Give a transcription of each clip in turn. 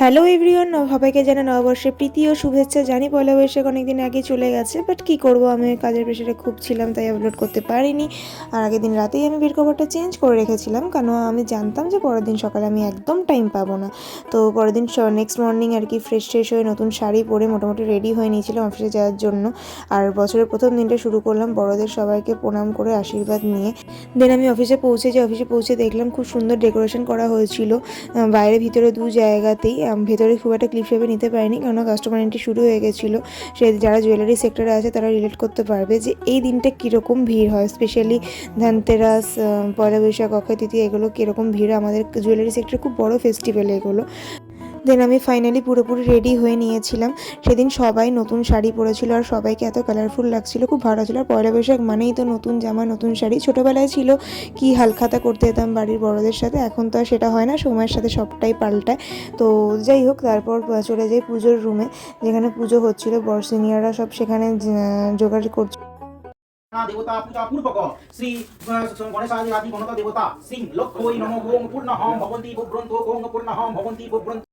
Hello everyone, সবাইকে জানাই নববর্ষের প্রীতি ও শুভেচ্ছা। জানি পয়লা বৈশাখ অনেকদিন আগে চলে গেছে, বাট কি করব, আমি কাজের প্রেশারে খুব ছিলাম, তাই আপলোড করতে পারিনি। আর আগের দিন রাতেই আমি বেড কভারটা চেঞ্জ করে রেখেছিলাম, কারণ আমি জানতাম যে পরের দিন সকালে আমি একদম টাইম পাবো না। তো পরের দিন নেক্সট মর্নিং আর কি ফ্রেশ হয়ে নতুন শাড়ি পরে মোটামুটি রেডি হয়ে নিয়েছিলাম অফিসে যাওয়ার জন্য। আর বছরের প্রথম দিনটা শুরু করলাম বড়দের সবাইকে প্রণাম করে আশীর্বাদ নিয়ে। দেন আমি অফিসে পৌঁছে দেখলাম খুব সুন্দর ডেকোরেশন করা হয়েছিল বাইরে ভিতরে দু জায়গাতেই। ভেতরে খুব একটা ক্লিপ শেপে নিতে পারিনি, কেননা কাস্টমার এন্ট্রি শুরু হয়ে গেছিলো। সে যারা জুয়েলারি সেক্টরে আছে তারা রিলেট করতে পারবে যে এই দিনটা কীরকম ভিড় হয়, স্পেশালি ধনতেরাস, পয়লা বৈশাখ, অক্ষয় তৃতীয়া, এগুলো কীরকম ভিড় আমাদের জুয়েলারি সেক্টরে খুব বড় ফেস্টিভ্যাল এগুলো। দেন আমি ফাইনালি পুরোপুরি রেডি হয়ে নিয়েছিলাম। সেদিন সবাই নতুন শাড়ি পরেছিল আর সবাইকে এত কালারফুল লাগছিল, খুব ভালো ছিল। আর পয়লা বৈশাখ মানেই তো নতুন জামা, নতুন শাড়ি। ছোটোবেলায় ছিল কি হালখাতা করতে যেতাম বাড়ির বড়দের সাথে, এখন তো আর সেটা হয় না, সময়ের সাথে সবটাই পাল্টায়। তো যাই হোক, তারপর চলে যাই পুজোর রুমে, যেখানে পুজো হচ্ছিল। বড় সিনিয়ররা সব সেখানে জোগাড় করছে। देवता पूजा पूर्वक श्री गणेशादि आदि गणक देवता श्री लक्ष्मी नमो ओम पूर्णहं भवन्ति बुभ्रन्तो ओम पूर्णहं भवन्ति बुभ्रन्तो।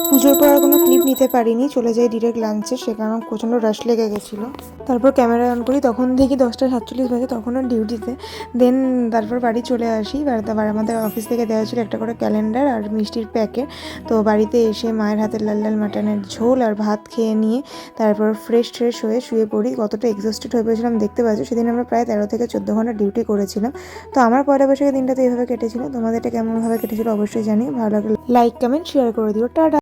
পুজোর পর আর কোনো ক্লিপ নিতে পারিনি, চলে যাই ডিরেক্ট লাঞ্চে, সেখানে প্রচণ্ড রাশ লেগে গেছিলো। তারপর ক্যামেরা অন করি, তখন দেখি 10:47 বাজে, তখনও ডিউটিতে। দেন তারপর বাড়ি চলে আসি। তারপর আমাদের অফিস থেকে দেওয়া ছিল একটা করে ক্যালেন্ডার আর মিষ্টির প্যাকেট। তো বাড়িতে এসে মায়ের হাতের লাল লাল মাটনের ঝোল আর ভাত খেয়ে নিয়ে তারপর ফ্রেশ হয়ে শুয়ে পড়ি। কতটা এক্সস্টেড হয়ে পড়েছিলাম দেখতে পাচ্ছি। সেদিন আমরা প্রায় 13 থেকে 14 ঘন্টা ডিউটি করেছিলাম। তো আমার পয়লা বৈশাখের দিনটা তো এইভাবে কেটেছিল। তোমাদের এটা কেমনভাবে কেটেছিল অবশ্যই জানি। ভালো লাগলে লাইক কমেন্ট শেয়ার করে দিও। টাটা।